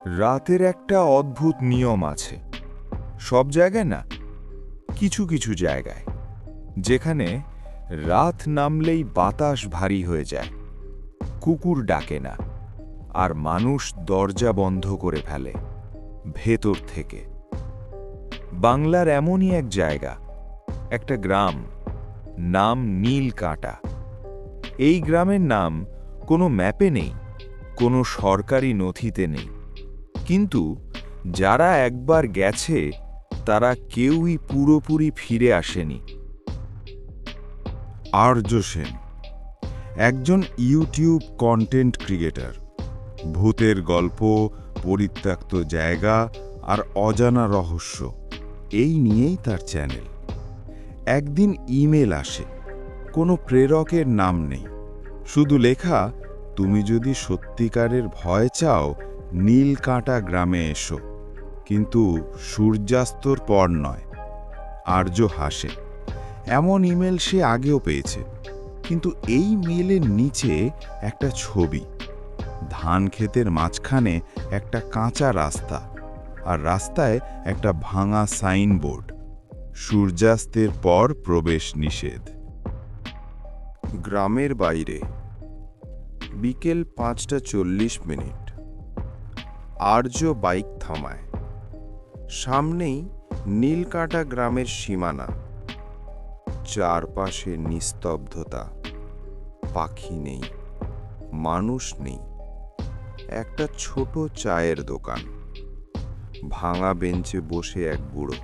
রাতের একটা অদ্ভুত নিয়ম আছে। সব জায়গায় না, কিছু কিছু জায়গায়, যেখানে রাত নামলেই বাতাস ভারী হয়ে যায়, কুকুর ডাকে না, আর মানুষ দরজা বন্ধ করে ফেলে ভেতর থেকে। বাংলার এমনই এক জায়গা, একটা গ্রাম, নাম নীলকাঁটা। এই গ্রামের নাম কোনো ম্যাপে নেই, কোনো সরকারি নথিতে নেই, কিন্তু যারা একবার গেছে তারা কেউই পুরোপুরি ফিরে আসেনি। আর্য সেন একজন ইউটিউব কন্টেন্ট ক্রিয়েটর। ভূতের গল্প, পরিত্যক্ত জায়গা আর অজানা রহস্য, এই নিয়েই তার চ্যানেল। একদিন ইমেল আসে, কোনো প্রেরকের নাম নেই, শুধু লেখা, তুমি যদি সত্যিকারের ভয় চাও নীলকাঁটা গ্রামে এসো, কিন্তু সূর্যাস্তর পর নয়। আর্য হাসে, এমন ইমেল সে আগেও পেয়েছে, কিন্তু এই মেলের নিচে একটা ছবি, ধান ক্ষেতের মাঝখানে একটা কাঁচা রাস্তা, আর রাস্তায় একটা ভাঙা সাইনবোর্ড, সূর্যাস্তের পর প্রবেশ নিষেধ। গ্রামের বাইরে বিকেল 5:40। আর্য বাইক থামায়। সামনেই নীলকাঁটা গ্রামের সীমানা। চারপাশে নিস্তব্ধতা, পাখি নেই, মানুষ নেই। একটা ছোট চায়ের দোকান, ভাঙা বেঞ্চে বসে এক বুড়ো।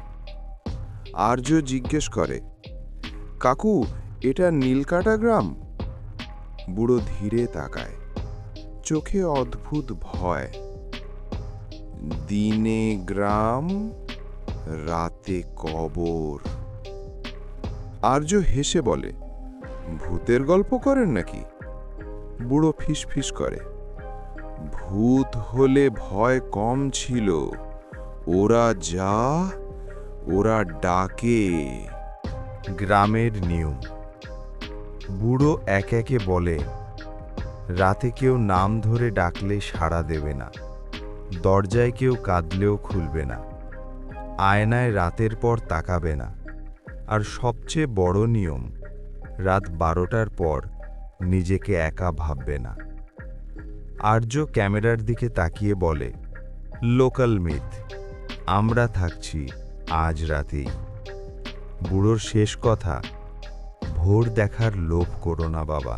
আর্য জিজ্ঞেস করে, কাকু, এটা নীলকাঁটা গ্রাম? বুড়ো ধীরে তাকায়, চোখে অদ্ভুত ভয়। দিনে গ্রাম, রাতে কবর। আর্য হেসে বলে, ভূতের গল্প করেন নাকি? বুড়ো ফিসফিস করে, ভূত হলে ভয় কম ছিল, ওরা ওরা ডাকে। গ্রামের নিয়ম। বুড়ো এক একে বলে, রাতে কেউ নাম ধরে ডাকলে সাড়া দেবে না, দরজায় কেউ কাঁদলেও খুলবে না, আয়নায় রাতের পর তাকাবে না, আর সবচেয়ে বড় নিয়ম, রাত 12টার পর নিজেকে একা ভাববে না। আর্য ক্যামেরার দিকে তাকিয়ে বলে, লোকাল মিথ, আমরা থাকছি আজ রাতেই। বুড়োর শেষ কথা, ভোর দেখার লোভ করো না বাবা।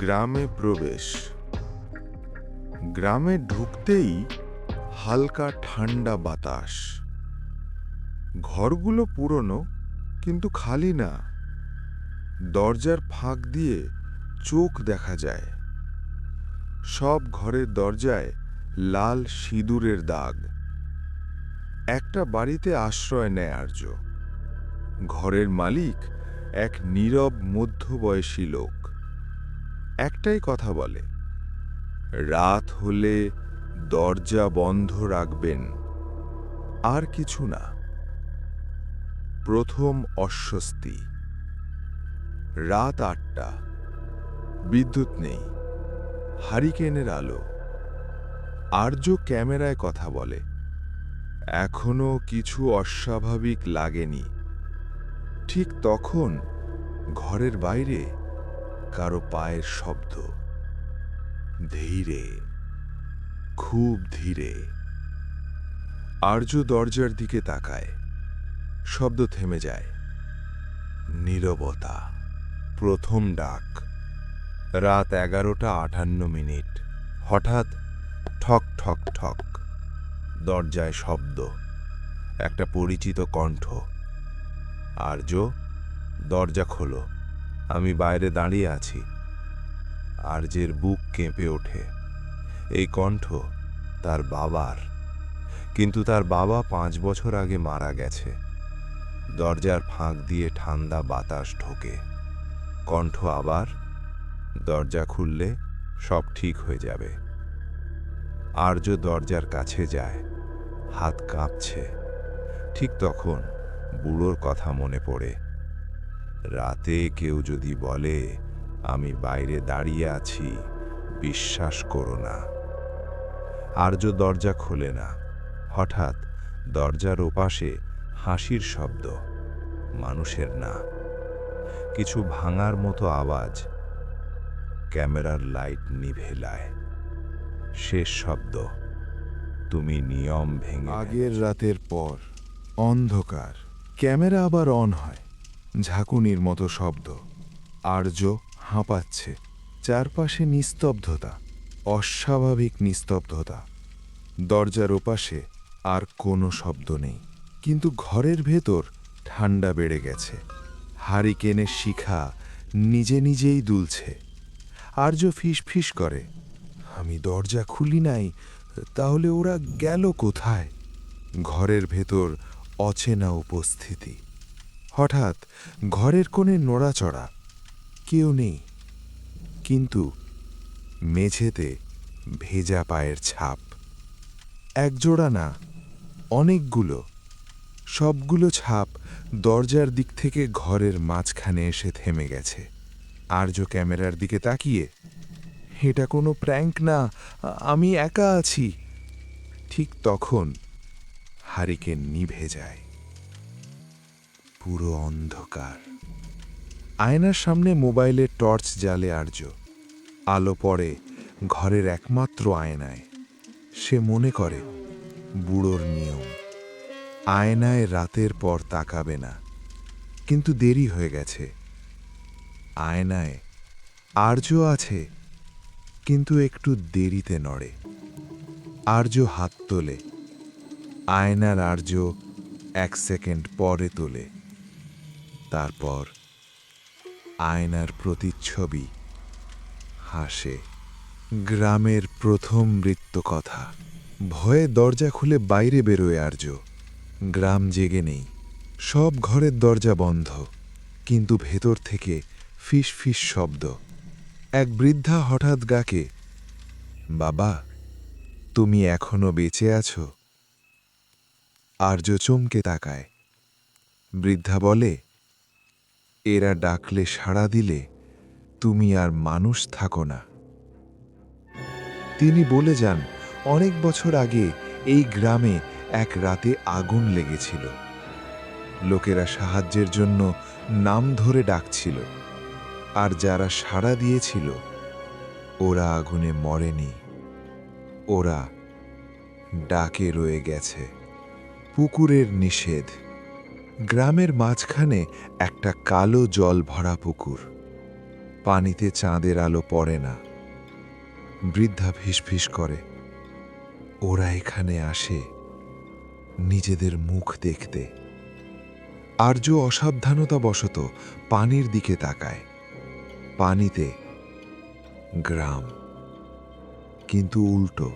গ্রামে প্রবেশ। গ্রামে ঢুকতেই হালকা ঠান্ডা বাতাস। ঘরগুলো পুরনো, কিন্তু খালি না। দরজার ফাঁক দিয়ে চোখ দেখা যায়। সব ঘরের দরজায় লাল সিঁদুরের দাগ। একটা বাড়িতে আশ্রয় নেয় আর্য। ঘরের মালিক এক নীরব মধ্যবয়সী লোক। একটাই কথা বলে, রাত হলে দরজা বন্ধ রাখবেন, আর কিছু না। প্রথম অস্বস্তি। রাত 8টা, বিদ্যুৎ নেই, হারিকেনের আলো। আর্য ক্যামেরায় কথা বলে, এখনো কিছু অস্বাভাবিক লাগেনি। ঠিক তখন ঘরের বাইরে কারো পায়ের শব্দ, ধীরে, খুব ধীরে। আর্য দরজার দিকে তাকায়, শব্দ থেমে যায়। নীরবতা। প্রথম ডাক। রাত 11:58। হঠাৎ ঠক ঠক ঠক। দরজায় শব্দ, একটা পরিচিত কণ্ঠ। আর্য, দরজা খোলো, আমি বাইরে দাঁড়িয়ে আছি। আর্যের বুক কেঁপে ওঠে। এই কণ্ঠ তার বাবার, কিন্তু তার বাবা 5 বছর আগে মারা গেছে। দরজার ফাঁক দিয়ে ঠান্ডা বাতাস ঢোকে। কণ্ঠ আবার, দরজা খুললে সব ঠিক হয়ে যাবে। আর্য দরজার কাছে যায়, হাত কাঁপছে। ঠিক তখন বুড়োর কথা মনে পড়ে, রাতে কেউ যদি বলে আমি বাইরে দাঁড়িয়ে আছি, বিশ্বাস করো না। আর্য দরজা খোলে না। হঠাৎ দরজার ওপাশে হাসির শব্দ, মানুষের না, কিছু ভাঙার মতো আওয়াজ। ক্যামেরার লাইট নিভেলায়। শেষ শব্দ, তুমি নিয়ম ভেঙে আগের রাতের পর অন্ধকার। ক্যামেরা আবার অন হয়। ঝাঁকুনির মতো শব্দ। আর্য হাঁপাচ্ছে। চারপাশে নিস্তব্ধতা, অস্বাভাবিক নিস্তব্ধতা। দরজার ওপাশে আর কোনো শব্দ নেই, কিন্তু ঘরের ভেতর ঠান্ডা বেড়ে গেছে। হারিকেনের শিখা নিজে নিজেই দুলছে। আর্য ফিসফিস করে, আমি দরজা খুলি নাই, তাহলে ওরা গেল কোথায়? ঘরের ভেতর অচেনা উপস্থিতি। হঠাৎ ঘরের কোণে নড়াচড়া। কেউ নেই, কিন্তু মেঝেতে ভেজা পায়ের ছাপ। একজোড়া না, অনেকগুলো। সবগুলো ছাপ দরজার দিক থেকে ঘরের মাঝখানে এসে থেমে গেছে। আর্য ক্যামেরার দিকে তাকিয়ে, এটা কোনো প্র্যাঙ্ক না, আমি একা আছি। ঠিক তখন হারিকেন নিভে যায়। পুরো অন্ধকার। আয়নার সামনে মোবাইলের টর্চ জ্বালে আর্য। আলো পড়ে ঘরের একমাত্র আয়নায়। সে মনে করে, বুড়োর নিয়ম, আয়নায় রাতের পর তাকাবে না। কিন্তু দেরি হয়ে গেছে। আয়নায় আর্য আছে, কিন্তু একটু দেরিতে নড়ে। আর্য হাত তোলে। আয়নার আর্য 1 সেকেন্ড পরে তোলে। তারপর আয়নার প্রতিচ্ছবি হাসে। গ্রামের প্রথম মৃত্যুকথা। ভয়ে দরজা খুলে বাইরে বেরোয় আর্য। গ্রাম জেগে নেই। সব ঘরের দরজা বন্ধ, কিন্তু ভেতর থেকে ফিস ফিস শব্দ। এক বৃদ্ধা হঠাৎ ডাকে, বাবা, তুমি এখনো বেঁচে আছো? আর্য চমকে তাকায়। বৃদ্ধা বলে, এরা ডাকলে সাড়া দিলে তুমি আর মানুষ থাকো না। তিনি বলে যান, অনেক বছর আগে এই গ্রামে এক রাতে আগুন লেগেছিল। লোকেরা সাহায্যের জন্য নাম ধরে ডাকছিল, আর যারা সাড়া দিয়েছিল ওরা আগুনে মরেনি, ওরা ডাকে রয়ে গেছে। পুকুরের নিষেধ। গ্রামের মাঝখানে একটা কালো জল ভরা পুকুর। পানিতে চাঁদের আলো পড়ে না। বৃদ্ধা ফিসফিস করে, ওরা এখানে আসে নিজেদের মুখ দেখতে। আর্য অসাবধানতাবশত পানির দিকে তাকায়। পানিতে গ্রাম, কিন্তু উল্টো।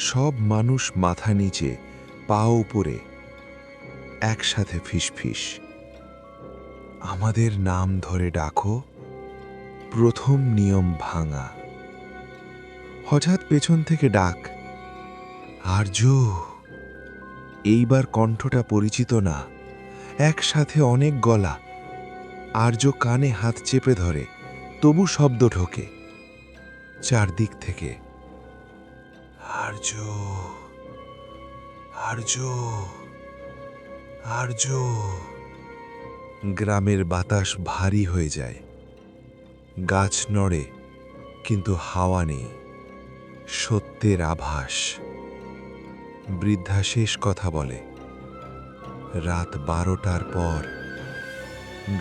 সব মানুষ মাথা নিচে, পা উপরে, একসাথে ফিসফিস। আমাদের নাম ধরে ডাকো, প্রথম নিয়ম ভাঙা। হঠাৎ পেছন থেকে ডাক, আর্য। এইবার কণ্ঠটা পরিচিত না, একসাথে অনেক গলা। আর্য কানে হাত চেপে ধরে, তবু শব্দ ঢোকে চারদিক থেকে, আর্য, আর্য, আর্য। গ্রামের বাতাস ভারী হয়ে যায়। গাছ নড়ে, কিন্তু হাওয়া নেই। সত্যের আভাস। বৃদ্ধা শেষ কথা বলে, রাত 12টার পর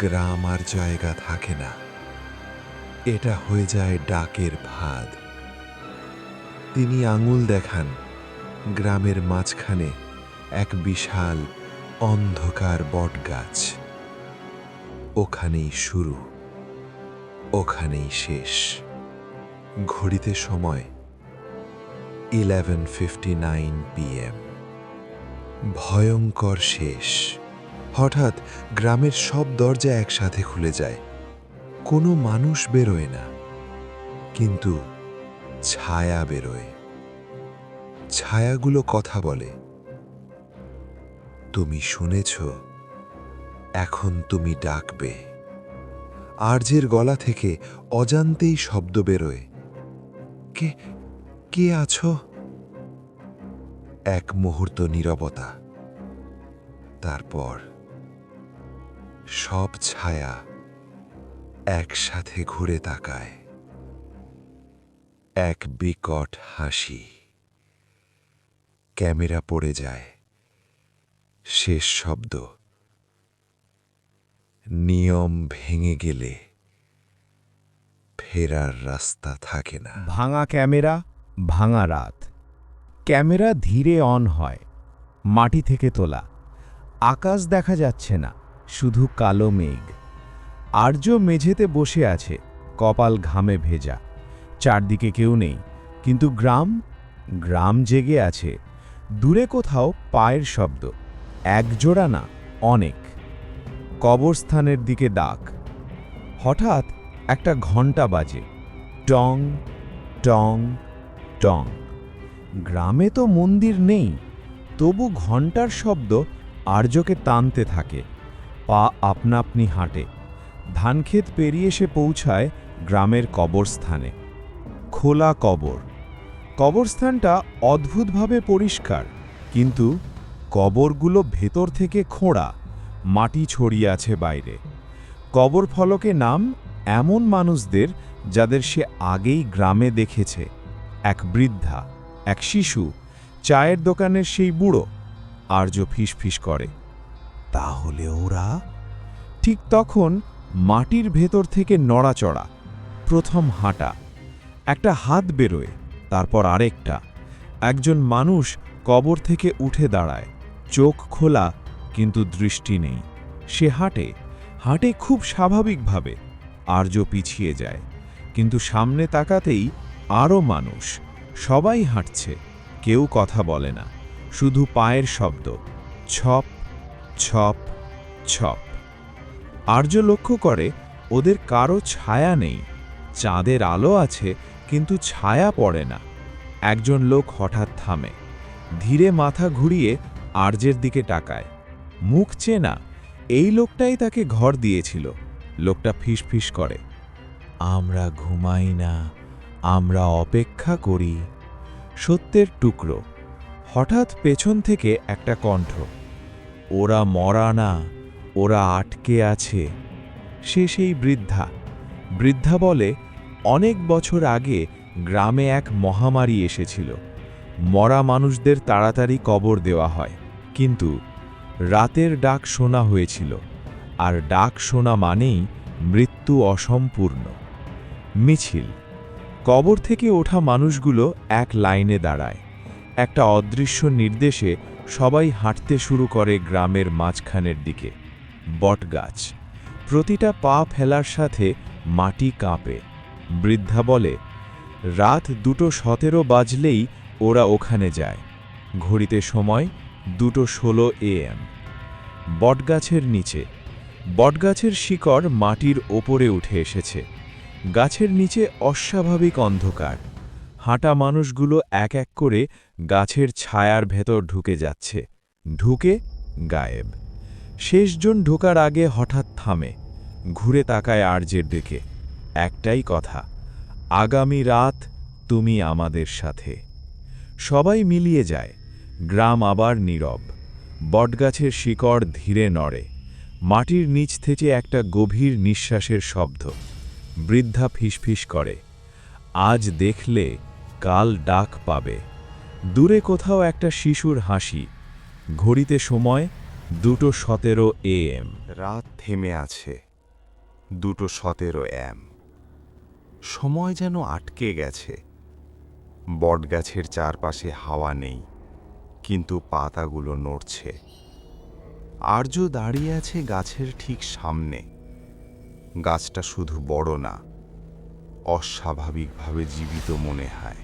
গ্রাম আর জায়গা থাকে না। এটা হয়ে যায় ডাকের ফাঁদ। তিনি আঙুল দেখান গ্রামের মাঝখানে এক বিশাল অন্ধকার বটগাছ। ওখানেই শুরু, ওখানেই শেষ। ঘড়িতে সময় 11:59 PM। ভয়ঙ্কর শেষ। হঠাৎ গ্রামের সব দরজা একসাথে খুলে যায়। কোনো মানুষ বেরোয় না, কিন্তু ছায়া বেরোয়। ছায়াগুলো কথা বলে, তুমি শুনেছ, এখন তুমি ডাকবে। আর্যের গলা থেকে অজান্তেই শব্দ বেরোয়, কে কে আছো? এক মুহূর্ত নীরবতা, তারপর সব ছায়া একসাথে ঘুরে তাকায়। এক বিকট হাসি। ক্যামেরা পড়ে যায়। শেষ শব্দ। নিয়ম ভেঙে গেলে ফেরার রাস্তা থাকে না। ভাঙা ক্যামেরা, ভাঙা রাত। ক্যামেরা ধীরে অন হয়। মাটি থেকে তোলা। আকাশ দেখা যাচ্ছে না, শুধু কালো মেঘ। আর্য মেঝেতে বসে আছে, কপাল ঘামে ভেজা। চারদিকে কেউ নেই, কিন্তু গ্রাম জেগে আছে। দূরে কোথাও পায়ের শব্দ, একজোড়া না, অনেক। কবরস্থানের দিকে ডাক। হঠাৎ একটা ঘণ্টা বাজে, টং টং টং। গ্রামে তো মন্দির নেই, তবু ঘণ্টার শব্দ আর্যকে টানতে থাকে। পা আপনা আপনি হাঁটে। ধানক্ষেত পেরিয়ে সে পৌঁছায় গ্রামের কবরস্থানে। খোলা কবর। কবরস্থানটা অদ্ভুতভাবে পরিষ্কার, কিন্তু কবরগুলো ভেতর থেকে খোঁড়া, মাটি ছড়িয়ে আছে বাইরে। কবর ফলকে নাম এমন মানুষদের যাদের সে আগেই গ্রামে দেখেছে। এক বৃদ্ধা, এক শিশু, চায়ের দোকানের সেই বুড়ো। আর্য ফিসফিস করে, তাহলে ওরা? ঠিক তখন মাটির ভেতর থেকে নড়াচড়া, প্রথম হাঁটা। একটা হাত বেরোয়, তারপর আরেকটা। একজন মানুষ কবর থেকে উঠে দাঁড়ায়, চোখ খোলা, কিন্তু দৃষ্টি নেই। সে হাঁটে, হাঁটে খুব স্বাভাবিকভাবে। আর্য পিছিয়ে যায়, কিন্তু সামনে তাকাতেই আরও মানুষ। সবাই হাঁটছে, কেউ কথা বলে না, শুধু পায়ের শব্দ, ছপ ছপ ছপ। আর্য লক্ষ্য করে ওদের কারো ছায়া নেই। চাঁদের আলো আছে, কিন্তু ছায়া পড়ে না। একজন লোক হঠাৎ থামে, ধীরে মাথা ঘুরিয়ে আর্যের দিকে তাকায়। মুখ চেনা, এই লোকটাই তাকে ঘর দিয়েছিল। লোকটা ফিসফিস করে, আমরা ঘুমাই না, আমরা অপেক্ষা করি। সত্যের টুকরো। হঠাৎ পেছন থেকে একটা কণ্ঠ, ওরা মরা না, ওরা আটকে আছে। সে সেই বৃদ্ধা। বৃদ্ধা বলে, অনেক বছর আগে গ্রামে এক মহামারী এসেছিল। মরা মানুষদের তাড়াতাড়ি কবর দেওয়া হয়, কিন্তু রাতের ডাক শোনা হয়েছিল, আর ডাক শোনা মানেই মৃত্যু অসম্পূর্ণ। মিছিল। কবর থেকে ওঠা মানুষগুলো এক লাইনে দাঁড়ায়। একটা অদৃশ্য নির্দেশে সবাই হাঁটতে শুরু করে গ্রামের মাঝখানের দিকে। বটগাছ। প্রতিটা পা ফেলার সাথে মাটি কাঁপে। বৃদ্ধা বলে, রাত 2:17 বাজলেই ওরা ওখানে যায়। ঘড়িতে সময় 2:16 AM। বটগাছের নিচে। বটগাছের শিকড় মাটির ওপরে উঠে এসেছে। গাছের নিচে অস্বাভাবিক অন্ধকার। হাঁটা মানুষগুলো এক এক করে গাছের ছায়ার ভেতর ঢুকে যাচ্ছে। ঢুকে গায়েব। শেষজন ঢোকার আগে হঠাৎ থামে, ঘুরে তাকায় আর্যের দিকে। একটাই কথা, আগামী রাত তুমি আমাদের সাথে। সবাই মিলিয়ে যায়। গ্রাম আবার নীরব। বটগাছের শিকড় ধীরে নড়ে। মাটির নিচ থেকে একটা গভীর নিঃশ্বাসের শব্দ। বৃদ্ধা ফিসফিস করে, আজ দেখলে কাল ডাক পাবে। দূরে কোথাও একটা শিশুর হাসি। ঘড়িতে সময় 2:17 AM। রাত থেমে আছে। 2:17 AM। সময় যেন আটকে গেছে। বটগাছের চারপাশে হাওয়া নেই, কিন্তু পাতাগুলো নড়ছে। আর্য দাঁড়িয়ে আছে গাছের ঠিক সামনে। গাছটা শুধু বড় না, অস্বাভাবিকভাবে জীবিত মনে হয়।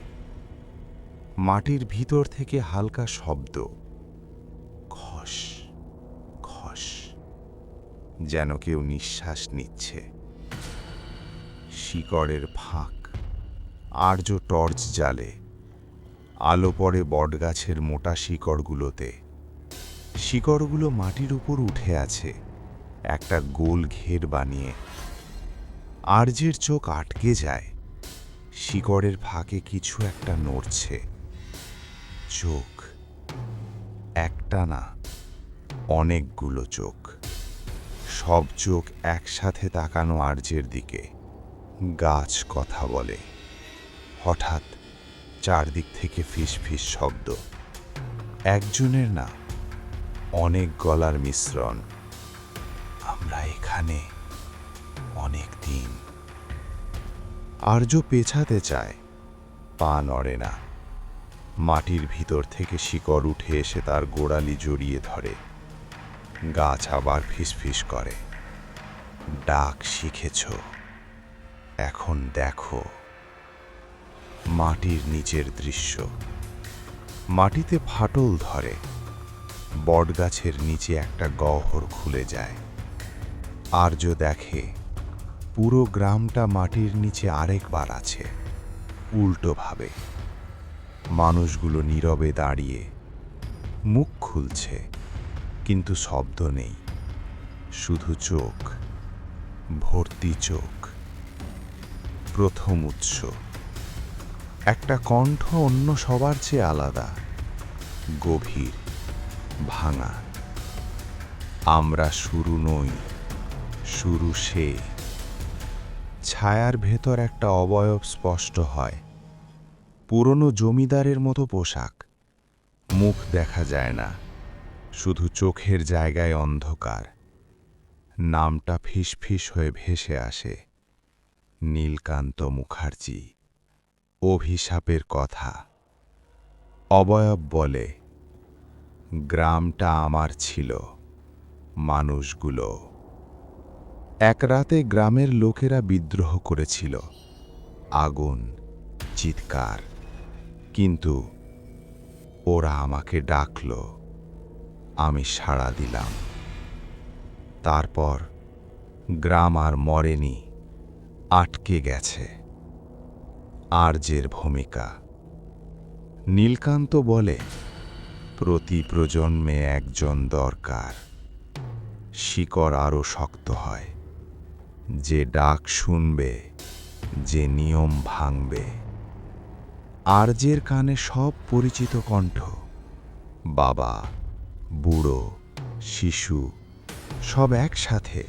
মাটির ভিতর থেকে হালকা শব্দ, খস খস, যেন কেউ নিঃশ্বাস নিচ্ছে। শিকড়ের ফাঁক। আর্য টর্চ জ্বালে। আলো পড়ে বটগাছের মোটা শিকড়গুলোতে। শিকড়গুলো মাটির উপর উঠে আছে, একটা গোল ঘের বানিয়ে। আর্যের চোখ আটকে যায়। শিকড়ের ফাঁকে কিছু একটা নড়ছে। চোখ, একটা না, অনেকগুলো চোখ। সব চোখ একসাথে তাকানো আর্যের দিকে। গাছ কথা বলে। হঠাৎ চারদিক থেকে ফিস ফিস শব্দ। একজনের না, অনেক গলার মিশ্রণ। আমরা এখানে অনেক দিন। আর্য পেছাতে চায়, পা নড়ে না। মাটির ভিতর থেকে শিকড় উঠে এসে তার গোড়ালি জড়িয়ে ধরে। গাছ আবার ফিসফিস করে। ডাক শিখেছ, এখন দেখো। মাটির নিচের দৃশ্য। মাটিতে ফাটল ধরে। বটগাছের নিচে একটা গহ্বর খুলে যায়। আর্য দেখে পুরো গ্রামটা মাটির নিচে আরেকবার আছে, উল্টোভাবে। মানুষগুলো নীরবে দাঁড়িয়ে, মুখ খুলছে, কিন্তু শব্দ নেই, শুধু চোখ, ভর্তি চোখ। প্রথম উৎস। একটা কণ্ঠ অন্য সবার চেয়ে আলাদা, গভীর, ভাঙা। আমরা শুরু নই, শুরু সে। ছায়ার ভেতর একটা অবয়ব স্পষ্ট হয়। পুরনো জমিদারের মতো পোশাক। মুখ দেখা যায় না, শুধু চোখের জায়গায় অন্ধকার। নামটা ফিসফিস হয়ে ভেসে আসে, নীলকান্ত মুখার্জি। অভিশাপের কথা। অবয়ব বলে, গ্রামটা আমার ছিল, মানুষগুলো। এক রাতে গ্রামের লোকেরা বিদ্রোহ করেছিল। আগুন, চিৎকার, কিন্তু ওরা আমাকে ডাকল, আমি সাড়া দিলাম। তারপর গ্রাম আর মরেনি, আটকে গেছে। আর্যের ভূমিকা। নীলকান্ত বলে, প্রতি প্রজন্মে একজন দরকার। শিকড় আরও শক্ত হয়, যে ডাক শুনবে, যে নিয়ম ভাঙবে। আর্যের কানে সব পরিচিত কণ্ঠ। বাবা, বুড়ো, শিশু, সব একসাথে।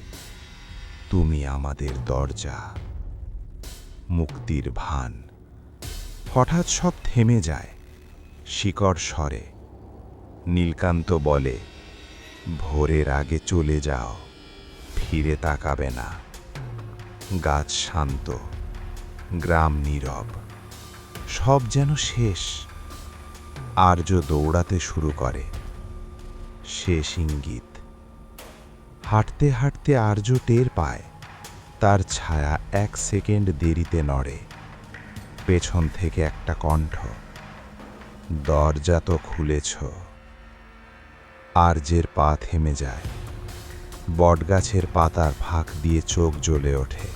তুমি আমাদের দরজা। মুক্তির ভান। হঠাৎ সব থেমে যায়, শিকড় সরে। নীলকান্ত বলে, ভোরের আগে চলে যাও, ফিরে তাকাবে না। গাছ শান্ত, গ্রাম নীরব, সব যেন শেষ। আর্য দৌড়াতে শুরু করে। শেষ ইঙ্গিত। হাঁটতে হাঁটতে আর্য টের পায়, তার ছায়া 1 সেকেন্ড দেরিতে নড়ে। পেছন থেকে একটা কণ্ঠ, দরজা তো খুলেছ। আর্যের পা থেমে যায়। বটগাছের পাতার ফাঁক দিয়ে চোখ জ্বলে ওঠে।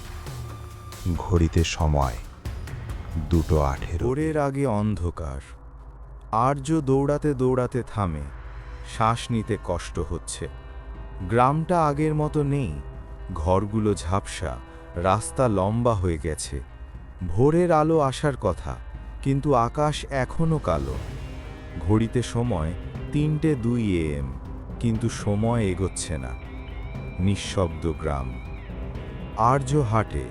ঘড়িতে সময় 2:18। ভোরের আগে অন্ধকার। আর্য দৌড়াতে দৌড়াতে থামে, শ্বাস নিতে কষ্ট হচ্ছে। গ্রামটা আগের মতো নেই, ঘরগুলো ঝাপসা, রাস্তা লম্বা হয়ে গেছে। ভোরের আলো আসার কথা, কিন্তু আকাশ এখনো কালো। ঘড়িতে সময় 3:02 AM, কিন্তু সময় এগোচ্ছে না। নিঃশব্দ গ্রাম। আর্য হাঁটে,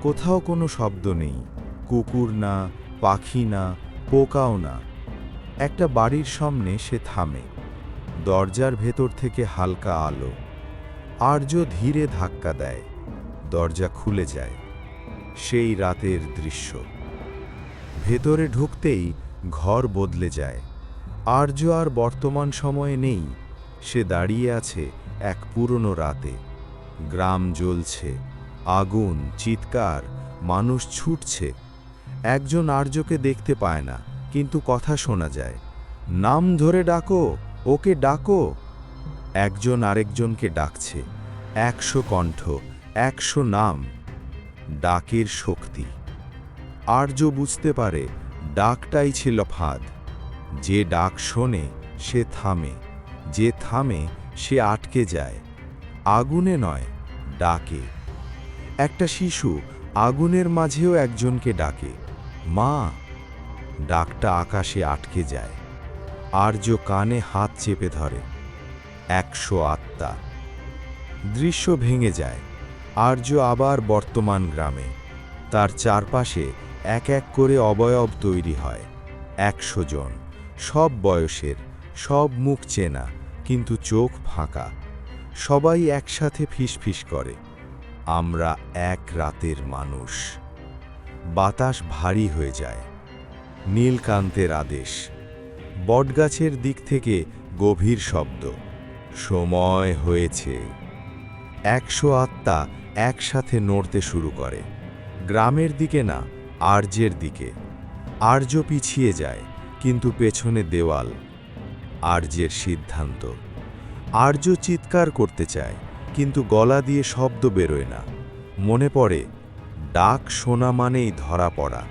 কোথাও কোনো শব্দ নেই, কুকুর না, পাখি না, পোকাও না। একটা বাড়ির সামনে সে থামে। দরজার ভেতর থেকে হালকা আলো। আর্য ধীরে ধাক্কা দেয়, দরজা খুলে যায়। সেই রাতের দৃশ্য। ভেতরে ঢুকতেই ঘর বদলে যায়। আর্য আর বর্তমান সময়ে নেই, সে দাঁড়িয়ে আছে এক পুরনো রাতে। গ্রাম জ্বলছে, আগুন, চিৎকার, মানুষ ছুটছে। একজন আর্যকে দেখতে পায় না, কিন্তু কথা শোনা যায়। নাম ধরে ডাকো, ওকে ডাকো। একজন আরেকজনকে ডাকছে। 100 কণ্ঠ, 100 নাম। ডাকের শক্তি। আর্য বুঝতে পারে ডাকটাই ছিল ফাঁদ। যে ডাক শোনে সে থামে, যে থামে সে আটকে যায়। আগুনে নয়, ডাকে। একটা শিশু আগুনের মাঝেও একজনকে ডাকে, মা। ডাকটা আকাশে আটকে যায়। আর্য কানে হাত চেপে ধরে। 100 আত্মা। দৃশ্য ভেঙে যায়। আর্য আবার বর্তমান গ্রামে। তার চারপাশে এক এক করে অবয়ব তৈরি হয়। 100 জন, সব বয়সের, সব মুখ চেনা, কিন্তু চোখ ফাঁকা। সবাই একসাথে ফিসফিস করে, আমরা এক রাতের মানুষ। বাতাস ভারী হয়ে যায়। নীলকান্তের আদেশ। বটগাছের দিক থেকে গভীর শব্দ, সময় হয়েছে। 100 আত্মা একসাথে নড়তে শুরু করে। গ্রামের দিকে না, আর্যের দিকে। আর্য পিছিয়ে যায়, কিন্তু পেছনে দেওয়াল। আর্যের সিদ্ধান্ত। আর্য চিৎকার করতে চায়, কিন্তু গলা দিয়ে শব্দ বেরোয় না। মনে পড়ে, ডাক শোনা মানেই ধরা পড়া।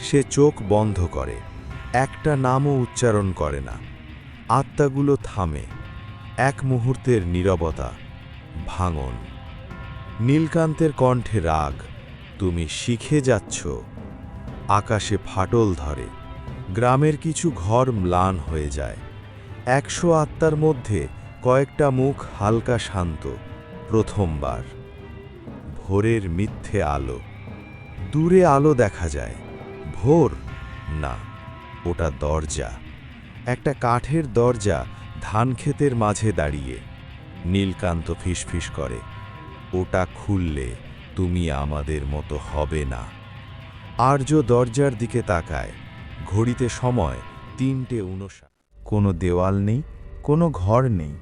সে চোখ বন্ধ করে, একটা নামও উচ্চারণ করে না। আত্মাগুলো থামে। এক মুহূর্তের নীরবতা, ভাঙন। নীলকান্তের কণ্ঠে রাগ, তুমি শিখে যাচ্ছ। আকাশে ফাটল ধরে। গ্রামের কিছু ঘর ম্লান হয়ে যায়। 100 আত্মার মধ্যে কয়েকটা মুখ হালকা শান্ত। প্রথমবার। ভোরের মিথ্যে আলো। দূরে আলো দেখা যায়। ভোর না, ওটা দরজা। একটা কাঠের দরজা ধানক্ষেতের মাঝে দাঁড়িয়ে। নীলকান্ত ফিসফিস করে, ওটা খুললে তুমি আমাদের মতো হবে না। আর্য দরজার দিকে তাকায়। ঘড়িতে সময় 3:59। কোনো দেওয়াল নেই, কোনো ঘর নেই,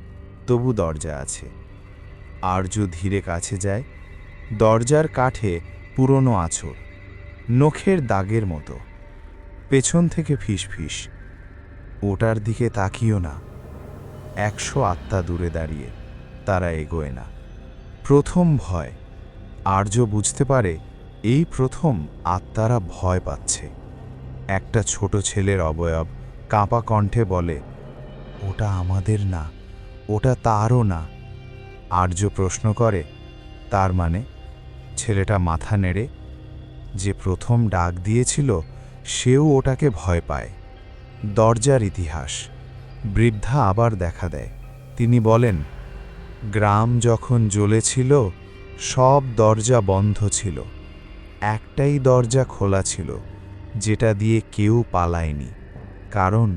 তবু দরজা আছে। আর্য ধীরে কাছে যায়। দরজার কাঠে পুরনো আঁচড়, নখের দাগের মতো। পেছন থেকে ফিসফিস, ওটার দিকে তাকিও না। 100 আত্মা দূরে দাঁড়িয়ে, তারা এগোয় না। প্রথম ভয়। আর্য বুঝতে পারে এই প্রথম আত্মারা ভয় পাচ্ছে। একটা ছোট ছেলের অবয়ব কাঁপা কণ্ঠে বলে, ওটা আমাদের না, ওটা তারও না। আর্য প্রশ্ন করে, তার মানে? ছেলেটা মাথা নেড়ে, যে প্রথম ডাক দিয়েছিল সেও ওটাকে ভয় পায়। দরজার ইতিহাস। বৃদ্ধা আবার দেখা দেয়। তিনি বলেন, গ্রাম যখন জ্বলেছিল সব দরজা বন্ধ ছিল, একটাই দরজা খোলা ছিল, যেটা দিয়ে কেউ পালায়নি। কারণ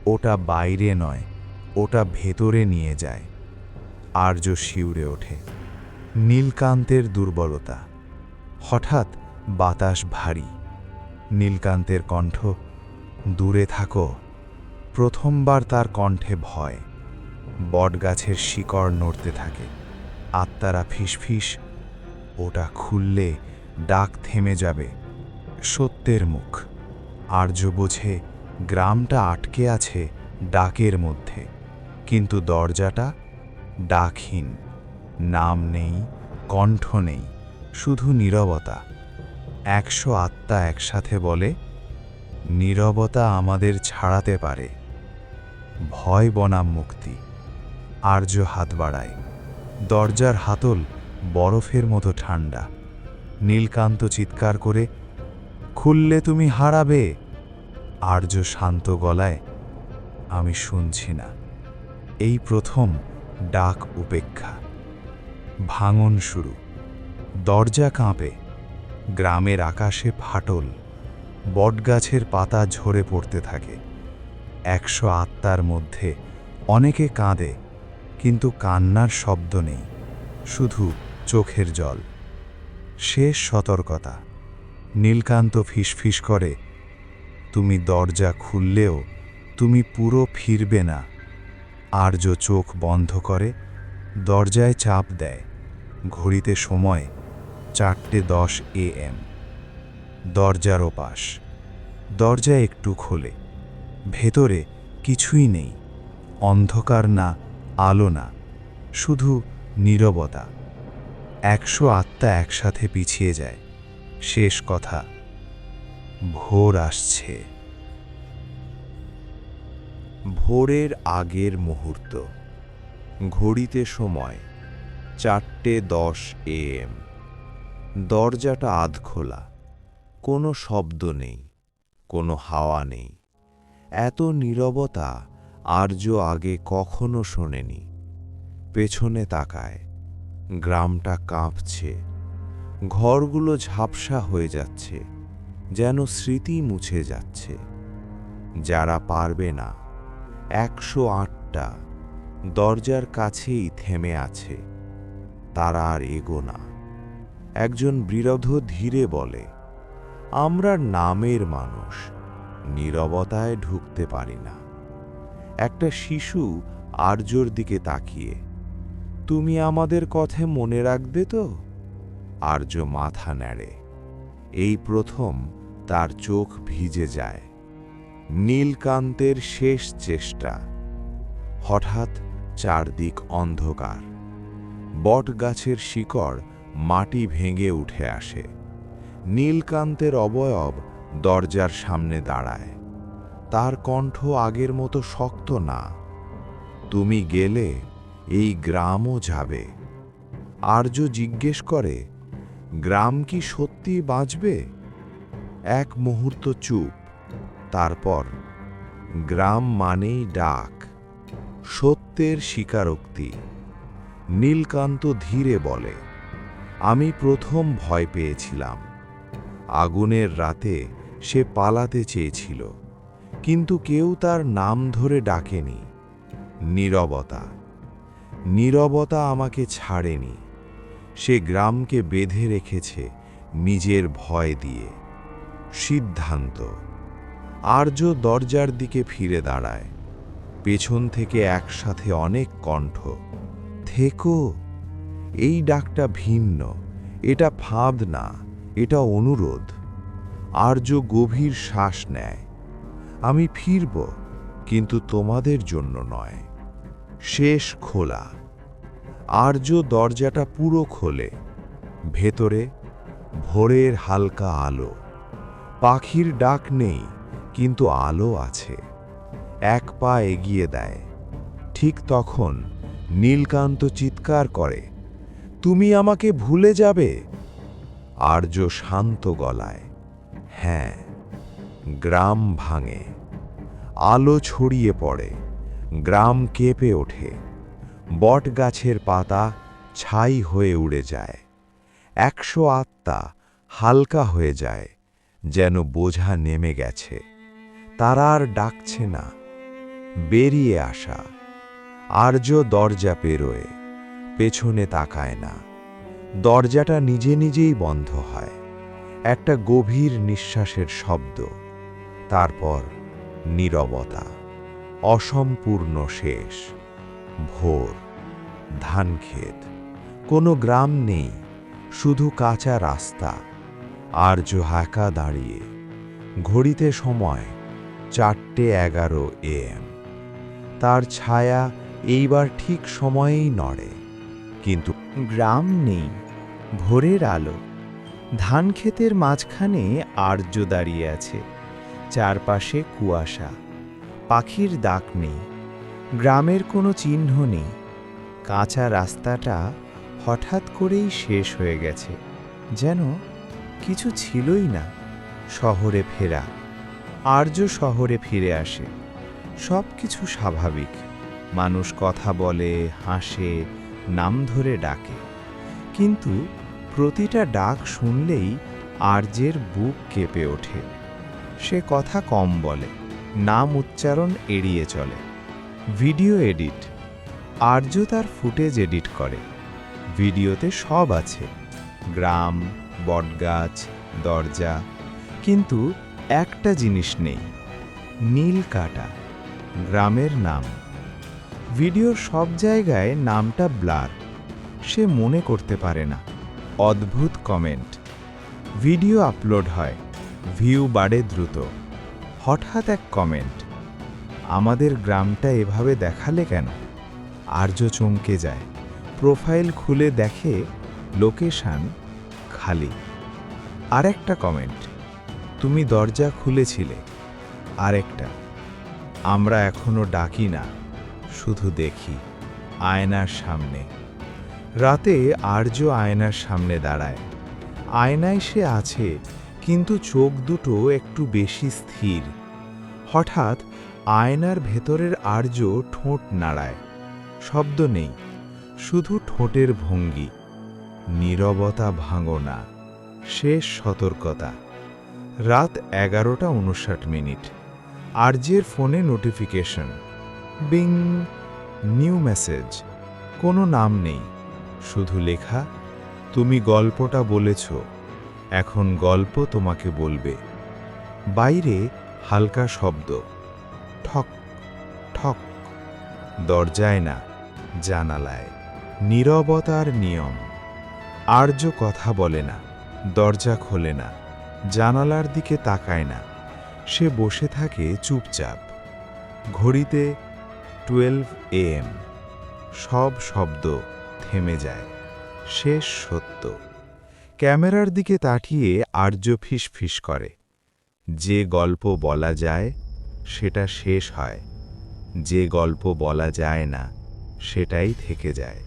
ওটা বাইরে নয়, ওটা ভেতরে নিয়ে যায়। আর্য শিউরে ওঠে। নীলকান্তের দুর্বলতা। হঠাৎ বাতাস ভারী। নীলকান্তের কণ্ঠ, দূরে থাকো। প্রথমবার তার কণ্ঠে ভয়। বটগাছের শিকড় নড়তে থাকে। আত্মারা ফিসফিস, ওটা খুললে ডাক থেমে যাবে। সত্যের মুখ। আর্য বোঝে গ্রামটা আটকে আছে ডাকের মধ্যে, কিন্তু দরজাটা ডাকহীন। নাম নেই, কণ্ঠ নেই, শুধু নীরবতা। 100 আত্মা একসাথে বলে, নীরবতা আমাদের ছাড়াতে পারে। ভয় বনাম মুক্তি। আর্য হাত বাড়ায়। দরজার হাতল বরফের মতো ঠান্ডা। নীলকান্ত চিৎকার করে, খুললে তুমি হারাবে। আর্য শান্ত গলায়, আমি শুনছি না। এই প্রথম ডাক উপেক্ষা। ভাঙন শুরু। দরজা কাঁপে। গ্রামের আকাশে ফাটল। বটগাছের পাতা ঝরে পড়তে থাকে। 100 আত্মার মধ্যে অনেকে কাঁদে, কিন্তু কান্নার শব্দ নেই, শুধু চোখের জল। শেষ সতর্কতা। নীলকান্ত ফিসফিস করে, তুমি দরজা খুললেও তুমি পুরো ফিরবে না। আর্য চোখ বন্ধ করে, দরজায় চাপ দেয়। ঘড়িতে সময় 4:10 AM। দরজার ওপাশ। দরজা একটু খোলে। ভেতরে কিছুই নেই। অন্ধকার না, আলো না, শুধু নীরবতা। 100 আত্মা একসাথে পিছিয়ে যায়। শেষ কথা, ভোর আসছে। ভোরের আগের মুহূর্ত। ঘড়িতে সময় 4:10 AM। দরজাটা আধখোলা। কোনো শব্দ নেই, কোনো হাওয়া নেই। এত নীরবতা আর্য আগে কখনো শোনেনি। পেছনে তাকায়, গ্রামটা কাঁপছে, ঘরগুলো ঝাপসা হয়ে যাচ্ছে, যেন স্মৃতি মুছে যাচ্ছে। যারা পারবে না, 108টা দরজার কাছেই থেমে আছে, তারা আর এগো না। একজন বৃদ্ধ ধীরে বলে, আমরা নামের মানুষ, নীরবতায় ঢুকতে পারি না। একটা শিশু আর্যর দিকে তাকিয়ে, তুমি আমাদের কথা মনে রাখবে তো? আর্য মাথা নেড়ে। এই প্রথম তার চোখ ভিজে যায়। নীলকান্তের শেষ চেষ্টা। হঠাৎ চারদিক অন্ধকার। বটগাছের শিকড় মাটি ভেঙে উঠে আসে। নীলকান্তের অবয়ব দরজার সামনে দাঁড়ায়। তার কণ্ঠ আগের মতো শক্ত না। তুমি গেলে এই গ্রামও যাবে। আর্য জিজ্ঞেস করে, গ্রাম কি সত্যি বাঁচবে? এক মুহূর্ত চুপ। তারপর, গ্রাম মানেই ডাক, সত্যের স্বীকারোক্তি। নীলকান্ত ধীরে বলে, আমি প্রথম ভয় পেয়েছিলাম। আগুনের রাতে সে পালাতে চেয়েছিল, কিন্তু কেউ তার নাম ধরে ডাকেনি। নীরবতা, নীরবতা আমাকে ছাড়েনি। সে গ্রামকে বেঁধে রেখেছে নিজের ভয় দিয়ে। সিদ্ধান্ত। আর্য দরজার দিকে ফিরে দাঁড়ায়। পেছন থেকে একসাথে অনেক কণ্ঠ। থেকো। এই ডাকটা ভিন্ন, এটা ফাঁদ না, এটা অনুরোধ। আর্য গভীর শ্বাস নেয়। আমি ফিরব, কিন্তু তোমাদের জন্য নয়। শেষ খোলা। আর্য দরজাটা পুরো খোলে। ভেতরে ভোরের হালকা আলো। পাখির ডাক নেই, কিন্তু আলো আছে। এক পা এগিয়ে দেয়। ঠিক তখন নীলকান্ত চিৎকার করে, তুমি আমাকে ভুলে যাবে? আর্য শান্ত গলায়, হ্যাঁ। গ্রাম ভাঙে। আলো ছড়িয়ে পড়ে। গ্রাম কেঁপে ওঠে। বটগাছের পাতা ছাই হয়ে উড়ে যায়। 108টা হালকা হয়ে যায়, যেন বোঝা নেমে গেছে। তারা আর ডাকছে না। বেরিয়ে আসা। আর্য দরজা পেরোয়, পেছনে তাকায় না। দরজাটা নিজে নিজেই বন্ধ হয়। একটা গভীর নিঃশ্বাসের শব্দ। তারপর নীরবতা। অসম্পূর্ণ শেষ। ভোর। ধানক্ষেত। কোনো গ্রাম নেই, শুধু কাঁচা রাস্তা। আর্য হাঁকা দাঁড়িয়ে। ঘড়িতে সময় 4:11 AM। তার ছায়া এইবার ঠিক সময়েই নড়ে। কিন্তু গ্রাম নেই, ভোরের আলো। ধানক্ষেতের মাঝখানে আর্য দাঁড়িয়ে আছে। চারপাশে কুয়াশা। পাখির ডাক নেই। গ্রামের কোনো চিহ্ন নেই। কাঁচা রাস্তাটা হঠাৎ করেই শেষ হয়ে গেছে, যেন কিছু ছিলই না। শহরে ফেরা। আর্য শহরে ফিরে আসে। সব কিছু স্বাভাবিক। মানুষ কথা বলে, হাসে, নাম ধরে ডাকে। কিন্তু প্রতিটা ডাক শুনলেই আর্যের বুক কেঁপে ওঠে। সে কথা কম বলে, নাম উচ্চারণ এড়িয়ে চলে। Video edit. আর্য তার ফুটেজ এডিট করে। ভিডিওতে সব আছে, গ্রাম, বটগাছ, দরজা, কিন্তু একটা জিনিস নেই, নীল কাটা, গ্রামের নাম। ভিডিওর সব জায়গায় নামটা ব্লার। সে মনে করতে পারে না। অদ্ভুত কমেন্ট। ভিডিও আপলোড হয়, ভিউ বাড়ে দ্রুত। হঠাৎ এক কমেন্ট, আমাদের গ্রামটা এভাবে দেখালে কেন? আর্য চমকে যায়। প্রোফাইল খুলে দেখে লোকেশন খালি। আরেকটা কমেন্ট, তুমি দরজা খুলেছিলে। আরেকটা, আমরা এখনো ডাকি না, শুধু দেখি আয়নার সামনে। রাতে আর্য আয়নার সামনে দাঁড়ায়। আয়নায় সে আছে, কিন্তু চোখ দুটো একটু বেশি স্থির। হঠাৎ আয়নার ভেতরের আর্য ঠোঁট নাড়ায়। শব্দ নেই, শুধু ঠোঁটের ভঙ্গি। নীরবতা ভাঙো না, শেষ সতর্কতা। রাত 11:59। আর্যের ফোনে নোটিফিকেশন। Being, new message. কোনো নাম নেই, শুধু লেখা, তুমি গল্পটা বলেছ, এখন গল্প তোমাকে বলবে। বাইরে হালকা শব্দ, ঠক ঠক। দরজায় না, জানালায়। নীরবতার নিয়ম। আর্য কথা বলে না, দরজা খোলে না, জানালার দিকে তাকায় না। সে বসে থাকে চুপচাপ। ঘড়িতে 12 AM। সব শব্দ থেমে যায়। শেষ সত্য। ক্যামেরার দিকে তাকিয়ে আর্য ফিসফিস করে। যে গল্প বলা যায় সেটা শেষ হয়, যে গল্প বলা যায় না সেটাই থেকে যায়।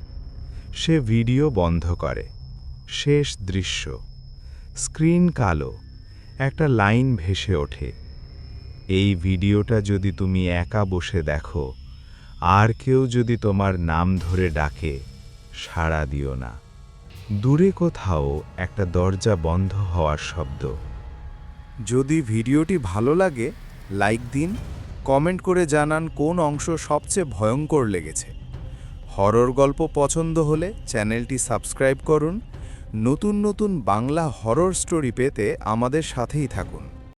সে ভিডিও বন্ধ করে। শেষ দৃশ্য। স্ক্রিন কালো, একটা লাইন ভেসে ওঠে, এই ভিডিওটা যদি তুমি একা বসে দেখো, আর কেউ যদি তোমার নাম ধরে ডাকে, সাড়া দিও না। দূরে কোথাও একটা দরজা বন্ধ হওয়ার শব্দ। যদি ভিডিওটি ভালো লাগে লাইক দিন, কমেন্ট করে জানান কোন অংশ সবচেয়ে ভয়ঙ্কর লেগেছে। হরর গল্প পছন্দ হলে চ্যানেলটি সাবস্ক্রাইব করুন। নতুন নতুন বাংলা হরর স্টোরি পেতে আমাদের সাথেই থাকুন।